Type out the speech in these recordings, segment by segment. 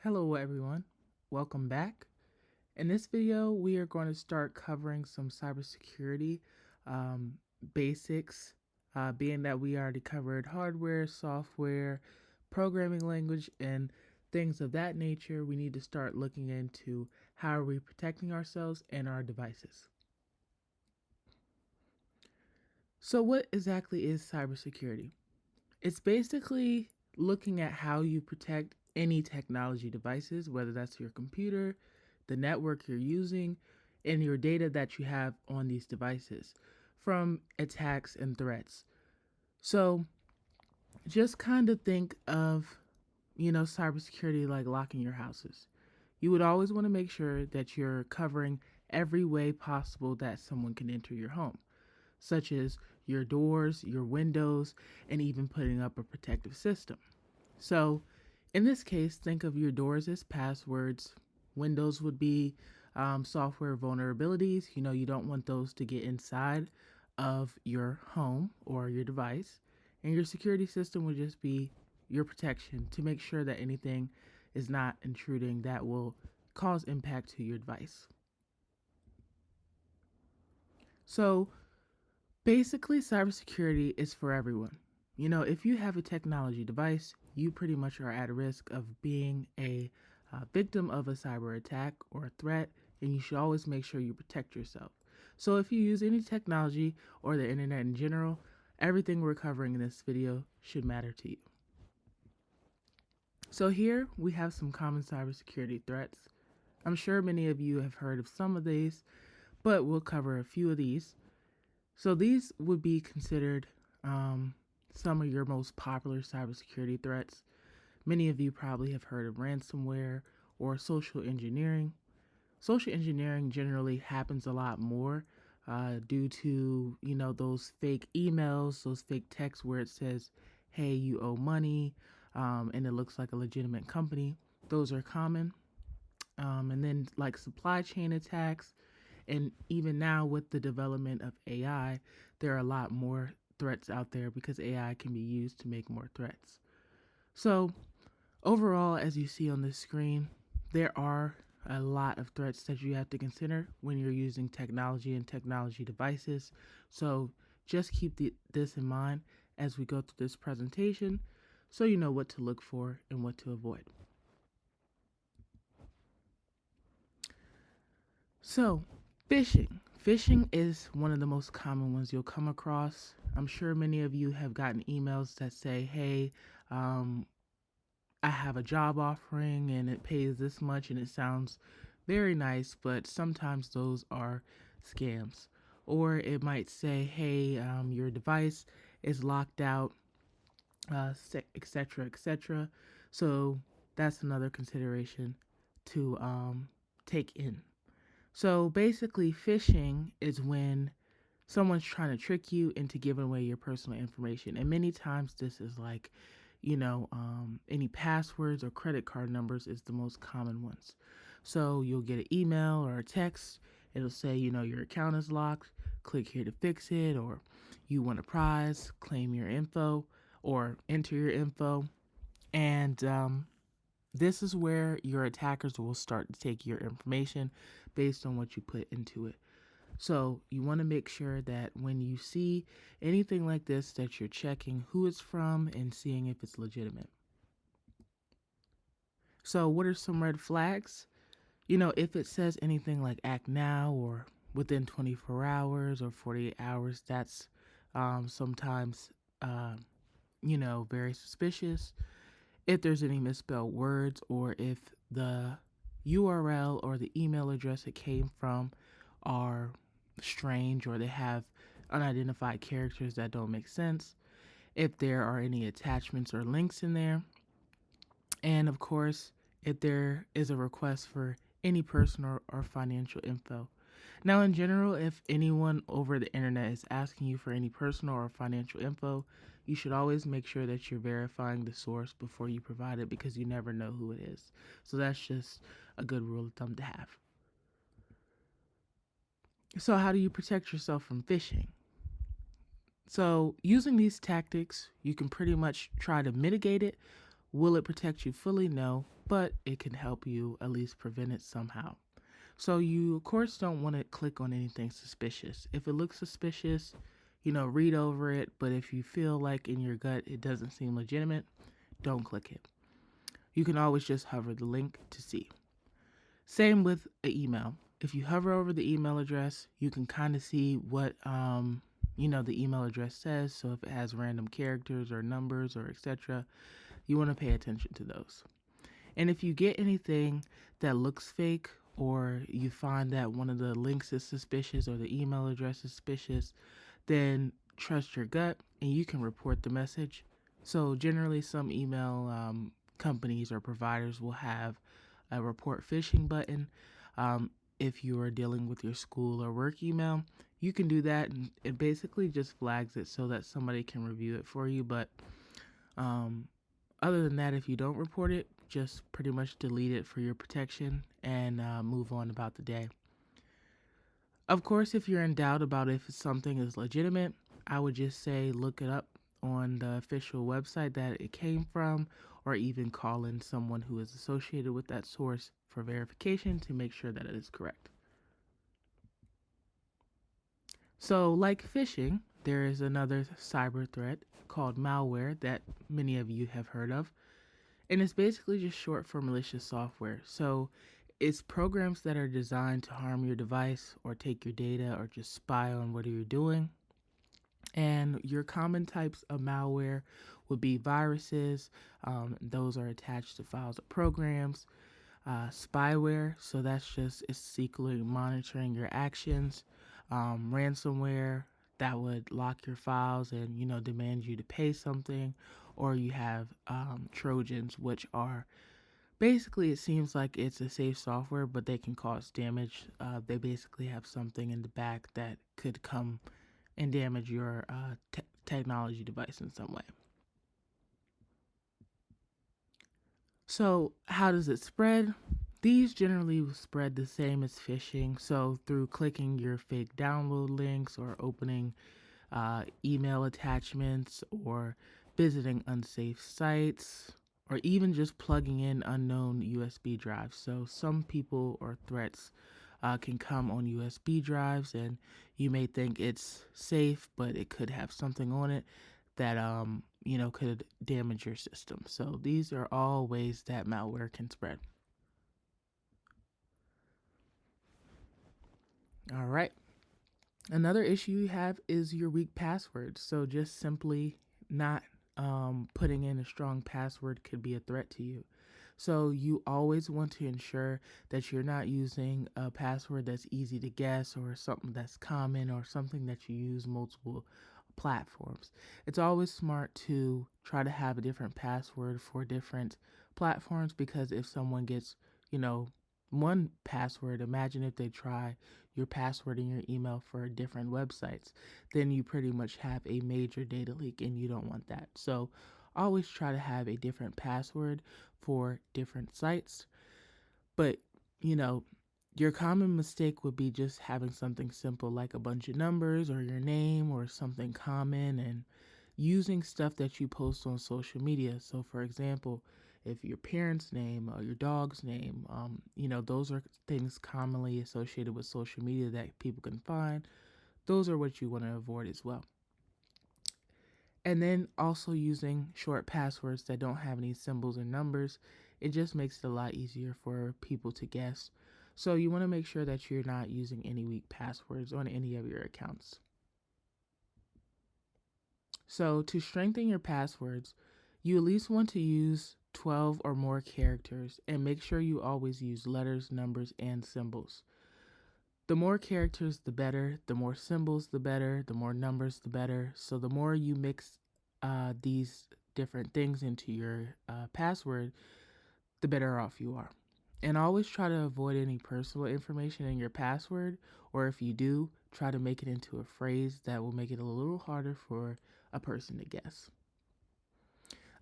Hello everyone, welcome back. In this video, we are going to start covering some cybersecurity um, basics, being that we already covered hardware, software, programming language, and things of that nature. We need to start looking into how are we protecting ourselves and our devices. So what exactly is cybersecurity? It's basically looking at how you protect any technology devices, whether that's your computer, the network you're using, and your data that you have on these devices from attacks and threats. So just kind of think of, cybersecurity like locking your houses. You would always want to make sure that you're covering every way possible that someone can enter your home, such as your doors, your windows, and even putting up a protective system. So, in this case, think of your doors as passwords. Windows would be software vulnerabilities. You don't want those to get inside of your home or your device. And your security system would just be your protection to make sure that anything is not intruding that will cause impact to your device. So, basically, cybersecurity is for everyone. If you have a technology device, you pretty much are at risk of being a victim of a cyber attack or a threat, and you should always make sure you protect yourself. So, if you use any technology or the internet in general, everything we're covering in this video should matter to you. So, here we have some common cybersecurity threats. I'm sure many of you have heard of some of these, but we'll cover a few of these. So these would be considered some of your most popular cybersecurity threats. Many of you probably have heard of ransomware or social engineering. Social engineering generally happens a lot more due to those fake emails, those fake texts where it says, "Hey, you owe money," and it looks like a legitimate company. Those are common. And then like supply chain attacks, and even now with the development of AI, there are a lot more threats out there because AI can be used to make more threats. So, overall, as you see on the screen, there are a lot of threats that you have to consider when you're using technology and technology devices. So, just keep this in mind as we go through this presentation so you know what to look for and what to avoid. So, phishing. Phishing is one of the most common ones you'll come across. I'm sure many of you have gotten emails that say, "Hey, um, I have a job offering and it pays this much," and it sounds very nice, but sometimes those are scams. Or it might say, "Hey, your device is locked out," etc., etc. So that's another consideration to take in. So basically, phishing is when someone's trying to trick you into giving away your personal information. And many times, this is like, any passwords or credit card numbers is the most common ones. So you'll get an email or a text. It'll say, your account is locked. Click here to fix it. Or you want a prize, claim your info, or enter your info. And this is where your attackers will start to take your information based on what you put into it. So you want to make sure that when you see anything like this, that you're checking who it's from and seeing if it's legitimate. So what are some red flags? If it says anything like act now or within 24 hours or 48 hours, that's sometimes, very suspicious. If there's any misspelled words, or if the URL or the email address it came from are strange, or they have unidentified characters that don't make sense, if there are any attachments or links in there, and of course, if there is a request for any personal or financial info. Now, in general, if anyone over the internet is asking you for any personal or financial info, you should always make sure that you're verifying the source before you provide it, because you never know who it is. So that's just a good rule of thumb to have. So how do you protect yourself from phishing? So using these tactics, you can pretty much try to mitigate it Will it protect you fully? No, but it can help you at least prevent it somehow. So you of course don't want to click on anything suspicious. If it looks suspicious, read over it, but if you feel like in your gut it doesn't seem legitimate, don't click it. You can always just hover the link to see. Same with an email. If you hover over the email address, you can kind of see what the email address says. So if it has random characters or numbers or etc., you want to pay attention to those. And if you get anything that looks fake, or you find that one of the links is suspicious or the email address is suspicious, then trust your gut and you can report the message. So generally some email companies or providers will have a report phishing button. If you are dealing with your school or work email, you can do that, and it basically just flags it so that somebody can review it for you. But um, other than that, if you don't report it, just pretty much delete it for your protection and move on about the day. Of course, if you're in doubt about if something is legitimate, I would just say look it up on the official website that it came from, or even call in someone who is associated with that source for verification to make sure that it is correct. So, like phishing, there is another cyber threat called malware that many of you have heard of. And it's basically just short for malicious software. So it's programs that are designed to harm your device or take your data or just spy on what you're doing. And your common types of malware would be viruses. Those are attached to files or programs. Spyware, so that's just it's secretly monitoring your actions. Ransomware, that would lock your files and demand you to pay something. Or you have Trojans, which are basically, it seems like it's a safe software, but they can cause damage. They basically have something in the back that could come and damage your technology device in some way. So, how does it spread? These generally will spread the same as phishing. So, through clicking your fake download links or opening email attachments or visiting unsafe sites or even just plugging in unknown USB drives. So, some people or threats can come on USB drives, and you may think it's safe, but it could have something on it that could damage your system. So these are all ways that malware can spread. All right. Another issue you have is your weak password. So just simply not putting in a strong password could be a threat to you. So you always want to ensure that you're not using a password that's easy to guess or something that's common or something that you use multiple platforms. It's always smart to try to have a different password for different platforms, because if someone gets, you know, one password, imagine if they try your password in your email for different websites, then you pretty much have a major data leak and you don't want that. So always try to have a different password for different sites. But, you know, your common mistake would be just having something simple like a bunch of numbers or your name or something common, and using stuff that you post on social media. So, for example, if your parents' name or your dog's name, those are things commonly associated with social media that people can find. Those are what you want to avoid as well. And then also using short passwords that don't have any symbols or numbers. It just makes it a lot easier for people to guess. So you want to make sure that you're not using any weak passwords on any of your accounts. So to strengthen your passwords, you at least want to use 12 or more characters, and make sure you always use letters, numbers, and symbols. The more characters, the better. The more symbols, the better. The more numbers, the better. So the more you mix these different things into your password, the better off you are. And always try to avoid any personal information in your password, or if you do, try to make it into a phrase that will make it a little harder for a person to guess.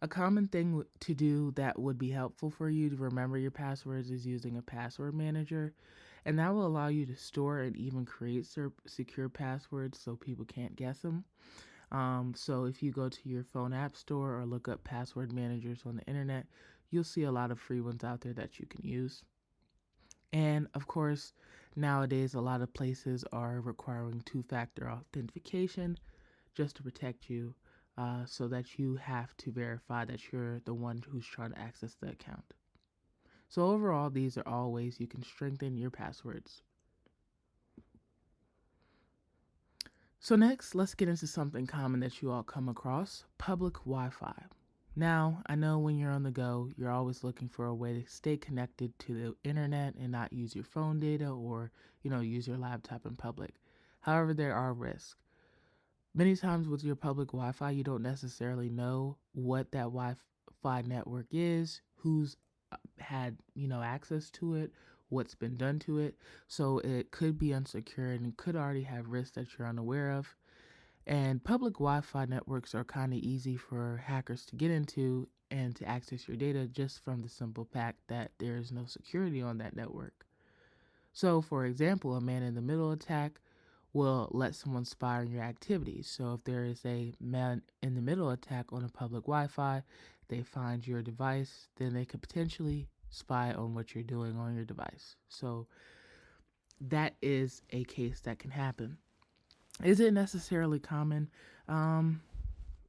A common thing to do that would be helpful for you to remember your passwords is using a password manager, and that will allow you to store and even create secure passwords so people can't guess them. So if you go to your phone app store or look up password managers on the internet, you'll see a lot of free ones out there that you can use. And of course, nowadays a lot of places are requiring two-factor authentication just to protect you, so that you have to verify that you're the one who's trying to access the account. So overall, these are all ways you can strengthen your passwords. So next, let's get into something common that you all come across: public Wi-Fi. Now, I know when you're on the go, you're always looking for a way to stay connected to the internet and not use your phone data or, use your laptop in public. However, there are risks. Many times with your public Wi-Fi, you don't necessarily know what that Wi-Fi network is, who's had, access to it, what's been done to it. So it could be unsecured and could already have risks that you're unaware of. And public Wi Fi networks are kind of easy for hackers to get into and to access your data just from the simple fact that there is no security on that network. So, for example, a man in the middle attack will let someone spy on your activities. So, if there is a man in the middle attack on a public Wi Fi, they find your device, then they could potentially spy on what you're doing on your device. So, that is a case that can happen. Is it necessarily common? Um,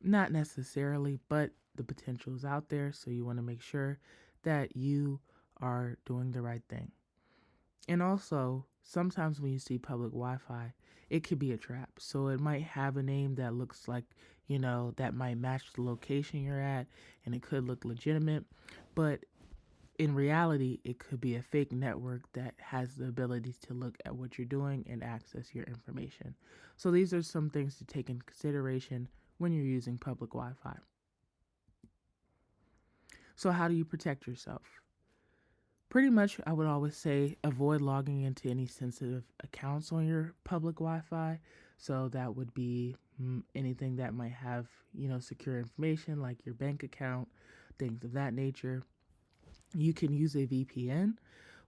Not necessarily, but the potential is out there. So you want to make sure that you are doing the right thing. And also, sometimes when you see public Wi Fi, it could be a trap. So it might have a name that looks like, that might match the location you're at, and it could look legitimate. But in reality, it could be a fake network that has the ability to look at what you're doing and access your information. So these are some things to take into consideration when you're using public Wi Fi. So, how do you protect yourself? Pretty much, I would always say avoid logging into any sensitive accounts on your public Wi Fi. So, that would be anything that might have, secure information like your bank account, things of that nature. You can use a VPN,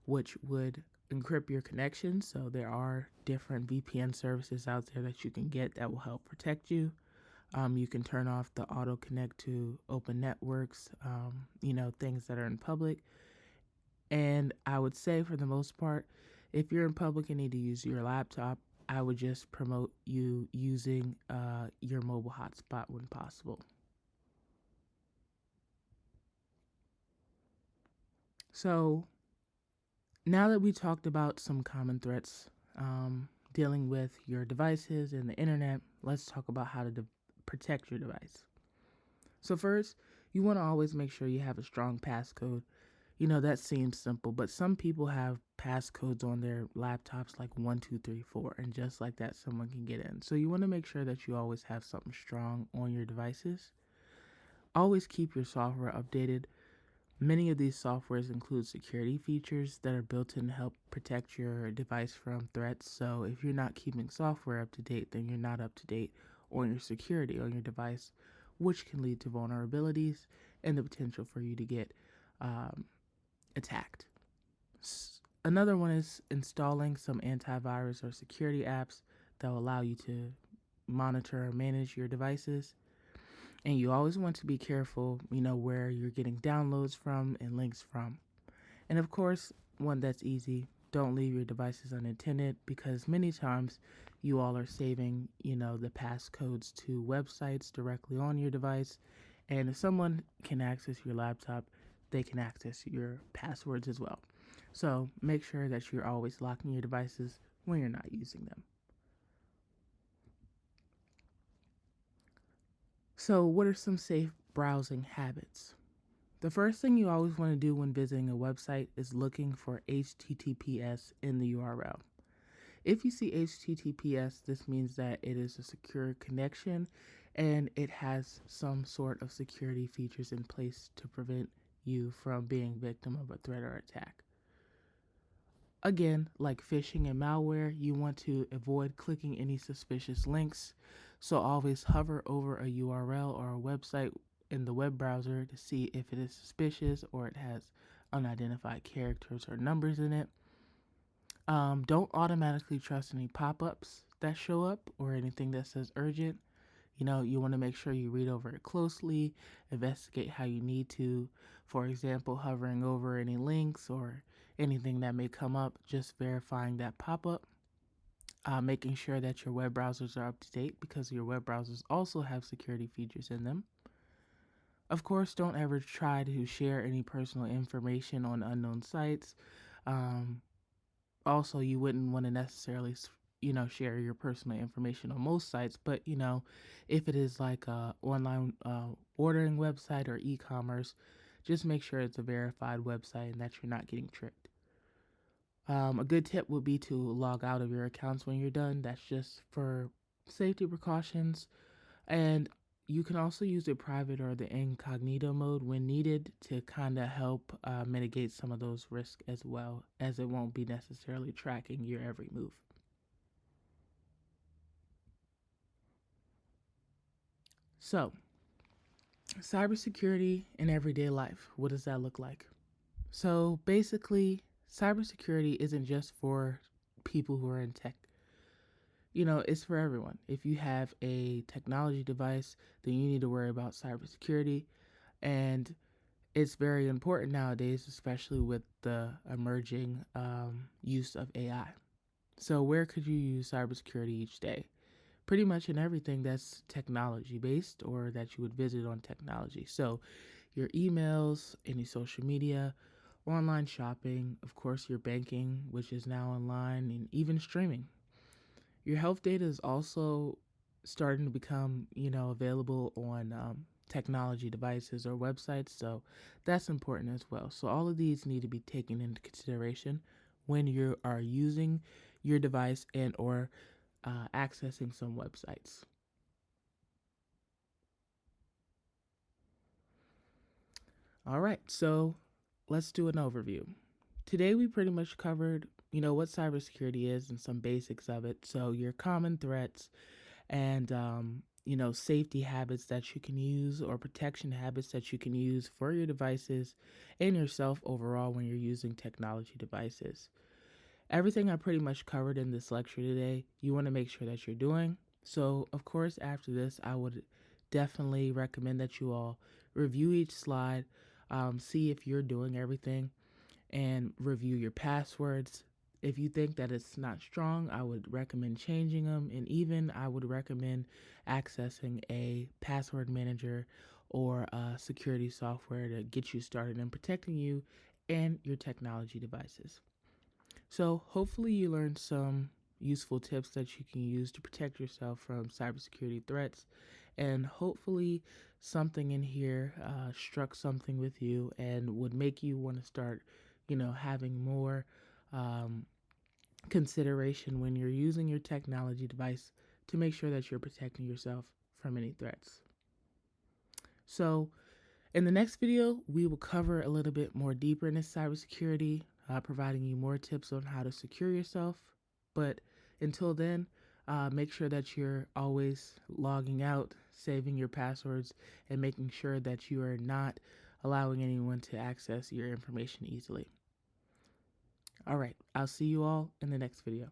which would encrypt your connection. So there are different VPN services out there that you can get that will help protect you. You can turn off the auto connect to open networks, things that are in public. And I would say, for the most part, if you're in public and need to use your laptop, I would just promote you using your mobile hotspot when possible. So, now that we talked about some common threats dealing with your devices and the internet, let's talk about how to protect your device. So, first, you want to always make sure you have a strong passcode. That seems simple, but some people have passcodes on their laptops like 1234, and just like that, someone can get in. So, you want to make sure that you always have something strong on your devices. Always keep your software updated. Many of these softwares include security features that are built in to help protect your device from threats. So if you're not keeping software up to date, then you're not up to date on your security on your device, which can lead to vulnerabilities and the potential for you to get um, attacked. Another one is installing some antivirus or security apps that will allow you to monitor and manage your devices. And you always want to be careful, where you're getting downloads from and links from. And of course, one that's easy: don't leave your devices unattended, because many times you all are saving, the passcodes to websites directly on your device. And if someone can access your laptop, they can access your passwords as well. So make sure that you're always locking your devices when you're not using them. So, what are some safe browsing habits? The first thing you always want to do when visiting a website is looking for HTTPS in the URL. If you see HTTPS, this means that it is a secure connection and it has some sort of security features in place to prevent you from being victim of a threat or attack. Again, like phishing and malware, you want to avoid clicking any suspicious links. So always hover over a URL or a website in the web browser to see if it is suspicious or it has unidentified characters or numbers in it. Don't automatically trust any pop ups that show up or anything that says urgent. You want to make sure you read over it closely, investigate how you need to. For example, hovering over any links or anything that may come up, just verifying that pop up. Making sure that your web browsers are up to date because your web browsers also have security features in them. Of course, don't ever try to share any personal information on unknown sites. Um, Also, you wouldn't want to necessarily, share your personal information on most sites, but if it is like a online ordering website or e-commerce, just make sure it's a verified website and that you're not getting tricked. A good tip would be to log out of your accounts when you're done. That's just for safety precautions. And you can also use the private or the incognito mode when needed to kind of help mitigate some of those risks as well, as it won't be necessarily tracking your every move. So, cybersecurity in everyday life, what does that look like? So, basically, cybersecurity isn't just for people who are in tech. It's for everyone. If you have a technology device, then you need to worry about cybersecurity. And it's very important nowadays, especially with the emerging use of AI. So, where could you use cybersecurity each day? Pretty much in everything that's technology based or that you would visit on technology. So, your emails, any social media, online shopping, of course, your banking, which is now online, and even streaming. Your health data is also starting to become, available on technology devices or websites. So that's important as well. So all of these need to be taken into consideration when you are using your device and or accessing some websites. All right, so let's do an overview. Today we pretty much covered, what cybersecurity is and some basics of it. So your common threats, and safety habits that you can use or protection habits that you can use for your devices and yourself overall when you're using technology devices. Everything I pretty much covered in this lecture today, you want to make sure that you're doing. So, of course, after this, I would definitely recommend that you all review each slide, see if you're doing everything, and review your passwords. If you think that it's not strong, I would recommend changing them. And even I would recommend accessing a password manager or a security software to get you started in protecting you and your technology devices. So, hopefully, you learned some useful tips that you can use to protect yourself from cybersecurity threats. And hopefully, something in here struck something with you and would make you want to start, having more um, consideration when you're using your technology device to make sure that you're protecting yourself from any threats. So, in the next video, we will cover a little bit more deeper into cybersecurity, providing you more tips on how to secure yourself. But until then, make sure that you're always logging out, saving your passwords, and making sure that you are not allowing anyone to access your information easily. All right, I'll see you all in the next video.